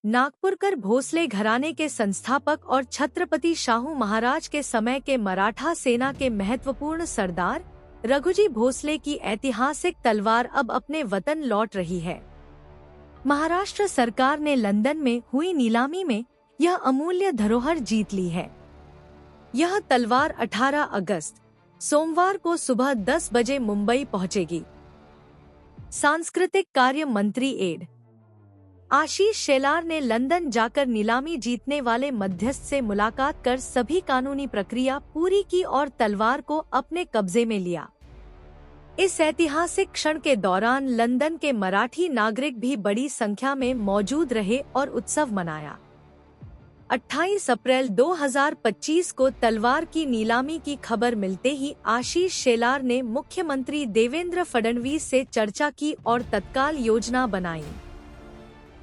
नागपुरकर भोसले घराने के संस्थापक और छत्रपति शाहू महाराज के समय के मराठा सेना के महत्वपूर्ण सरदार रघुजी भोसले की ऐतिहासिक तलवार अब अपने वतन लौट रही है। महाराष्ट्र सरकार ने लंदन में हुई नीलामी में यह अमूल्य धरोहर जीत ली है। यह तलवार 18 अगस्त सोमवार को सुबह 10 बजे मुंबई पहुंचेगी। सांस्कृतिक कार्य मंत्री एड आशीष शेलार ने लंदन जाकर नीलामी जीतने वाले मध्यस्थ से मुलाकात कर सभी कानूनी प्रक्रिया पूरी की और तलवार को अपने कब्जे में लिया। इस ऐतिहासिक क्षण के दौरान लंदन के मराठी नागरिक भी बड़ी संख्या में मौजूद रहे और उत्सव मनाया। 28 अप्रैल 2025 को तलवार की नीलामी की खबर मिलते ही आशीष शेलार ने मुख्यमंत्री देवेंद्र फडणवीस से चर्चा की और तत्काल योजना बनाई।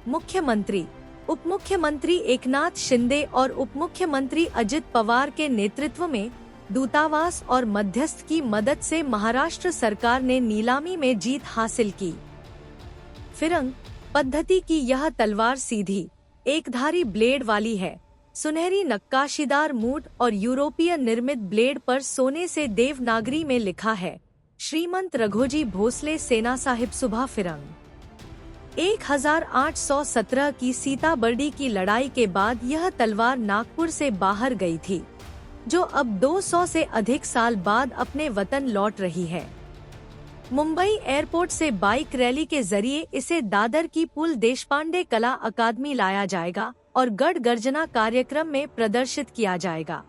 मुख्यमंत्री, उप मुख्यमंत्री एकनाथ शिंदे और उप मुख्यमंत्री अजित पवार के नेतृत्व में दूतावास और मध्यस्थ की मदद से महाराष्ट्र सरकार ने नीलामी में जीत हासिल की। फिरंग पद्धति की यह तलवार सीधी, एकधारी ब्लेड वाली है। सुनहरी नक्काशीदार मूठ और यूरोपीय निर्मित ब्लेड पर सोने से देवनागरी में लिखा है, श्रीमंत रघोजी भोसले सेना साहिब सुबह फिरंग। 1817 की सीताबर्डी की लड़ाई के बाद यह तलवार नागपुर से बाहर गई थी, जो अब 200 से अधिक साल बाद अपने वतन लौट रही है। मुंबई एयरपोर्ट से बाइक रैली के जरिए इसे दादर की पुल देशपांडे कला अकादमी लाया जाएगा और गढ़ गर्जना कार्यक्रम में प्रदर्शित किया जाएगा।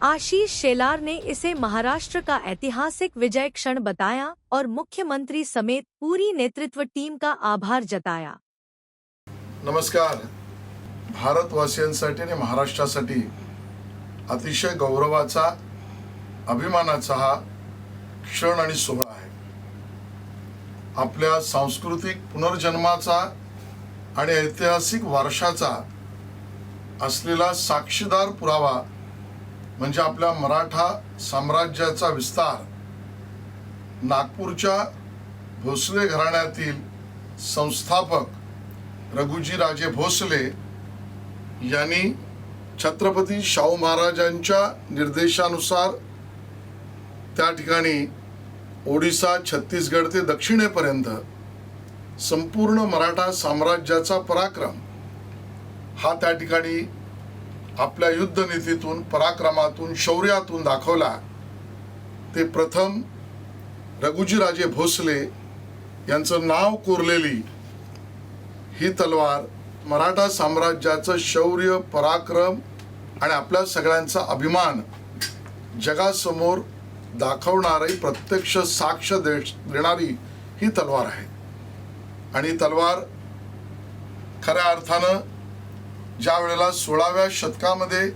आशीष शेलार ने इसे महाराष्ट्र का ऐतिहासिक विजय क्षण बताया और मुख्यमंत्री समेत पूरी नेतृत्व टीम का आभार जताया। नमस्कार। भारतवासियांसाठी आणि महाराष्ट्रासाठी अतिशय गौरवाचा, अभिमानाचा हा क्षण आणि सोहळा आहे। आपल्या सांस्कृतिक पुनर्जन्माचा आणि ऐतिहासिक वारशाचा असलेला साक्षीदार पुरावा म्हणजे आपल्या मराठा साम्राज्याचा विस्तार नागपूरच्या भोसले घराण्यातील संस्थापक रघुजी राजे भोसले यांनी छत्रपती शाहू महाराजांच्या निर्देशानुसार त्या ठिकाणी ओडिसा, छत्तीसगड ते दक्षिणेपर्यंत संपूर्ण मराठा साम्राज्याचा पराक्रम हा त्या ठिकाणी आपल्या युद्धनीतीतून, पराक्रमातून, शौर्यातून दाखवला। ते प्रथम रघुजी राजे भोसले यांचं नाव कोरलेली ही तलवार मराठा साम्राज्याचं शौर्य, पराक्रम आणि आपल्या सगळ्यांचा अभिमान जगासमोर दाखवणारी, प्रत्यक्ष साक्ष देणारी ही तलवार आहे। आणि तलवार खऱ्या अर्थानं ज्या वेळेला 16व्या शतकामध्ये,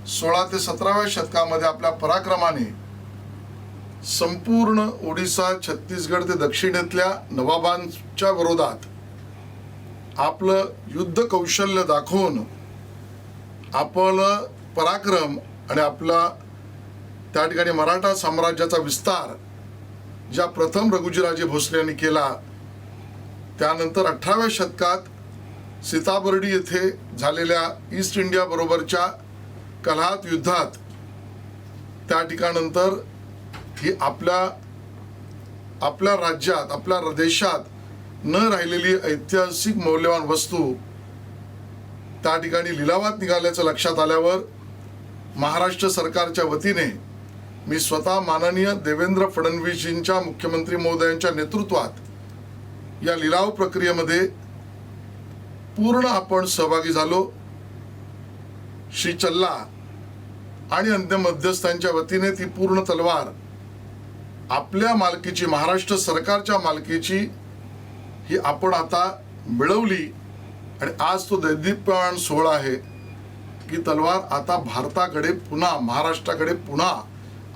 16 ते 17व्या शतकामध्ये आपल्या पराक्रमाने संपूर्ण ओडिसा, छत्तीसगड ते दक्षिणेतल्या नवाबांच्या विरोधात आपलं युद्ध कौशल्य दाखवून आपलं पराक्रम आणि आपला त्या ठिकाणी मराठा साम्राज्याचा विस्तार ज्या प्रथम रघुजीराजे भोसले यांनी केला, त्यानंतर 18व्या शतकात सीताबर्डी येथे झालेल्या ईस्ट इंडिया बरोबरच्या कलहात, युद्धात त्या ठिकाणानंतर ही आपल्या राज्यात, आपल्या देशात न राहिलेली ऐतिहासिक मौल्यवान वस्तू त्या ठिकाणी लिलावात निघाल्याचं लक्षात आल्यावर महाराष्ट्र सरकारच्या वतीने मी स्वतः माननीय देवेंद्र फडणवीसजींच्या, मुख्यमंत्री महोदयांच्या नेतृत्वात या लिलाव प्रक्रियेमध्ये पूर्ण आपण सहभागी झालो। श्री चल्ला आणि अन्य मध्यस्थांच्या वतीने ती पूर्ण तलवार आपल्या मालकीची, महाराष्ट्र सरकारच्या मालकीची ही आपण आता मिळवली आणि आज तो दैदिप्यमान सोहळा आहे की तलवार आता भारताकडे पुन्हा, महाराष्ट्राकडे पुन्हा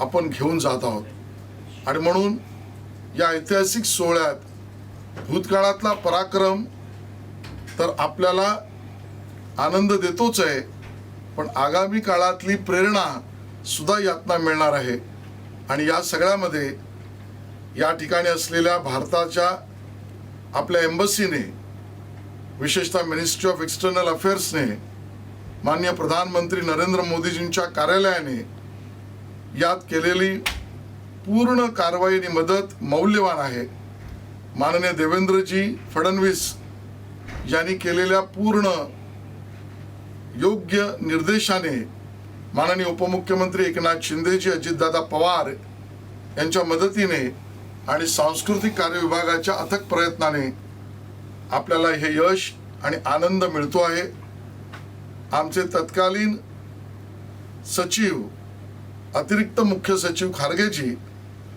आपण घेऊन जात आहोत। आणि म्हणून या ऐतिहासिक सोहळ्यात भूतकाळातला पराक्रम तर आपल्याला आनंद देतोच आहे, पण आगामी काळातली प्रेरणा सुद्धा यातनं मिळणार आहे। आणि या सगळ्यामध्ये या ठिकाणी असलेल्या भारताच्या आपल्या एम्बसीने विशेषतः मिनिस्ट्री ऑफ एक्सटर्नल अफेअर्सने, माननीय प्रधानमंत्री नरेंद्र मोदीजींच्या कार्यालयाने यात केलेली पूर्ण कारवाई आणि मदत मौल्यवान आहे. माननीय देवेंद्रजी फडणवीस यांनी केलेल्या पूर्ण योग्य निर्देशाने माननीय उपमुख्यमंत्री एकनाथ शिंदेजी, अजितदादा पवार यांच्या मदतीने आणि सांस्कृतिक कार्य विभागाच्या अथक प्रयत्नाने आपल्याला हे यश आणि आनंद मिळतो आहे. आमचे तत्कालीन सचिव, अतिरिक्त मुख्य सचिव खारगेजी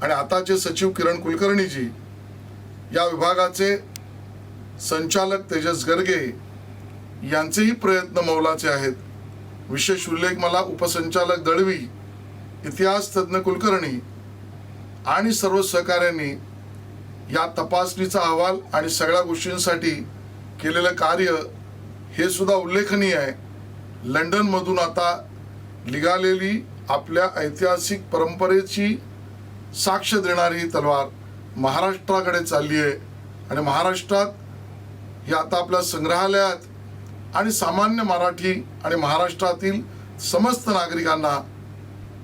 आणि आताचे सचिव किरण कुलकर्णीजी, या विभागाचे संचालक तेजस गर्गे यांचेही प्रयत्न मौलाचे आहेत. विशेष उल्लेख मला उपसंचालक दळवी, इतिहास तज्ज्ञ कुलकर्णी आणि सर्व सहकाऱ्यांनी या तपासणीचा अहवाल आणि सगळ्या गोष्टींसाठी केलेलं कार्य हे सुद्धा उल्लेखनीय आहे. लंडनमधून आता निघालेली आपल्या ऐतिहासिक परंपरेची साक्ष देणारी ही तलवार महाराष्ट्राकडे चालली आहे आणि महाराष्ट्रात ही आता आपल्या संग्रहालयात आणि सामान्य मराठी आणि महाराष्ट्रातील समस्त नागरिकांना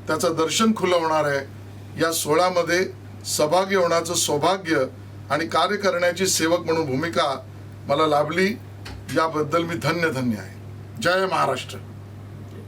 त्याचं दर्शन खुलं होणार आहे. या सोहळ्यामध्ये सहभागी होण्याचं सौभाग्य आणि कार्य करण्याची सेवक म्हणून भूमिका मला लाभली, याबद्दल मी धन्य आहे. जय महाराष्ट्र.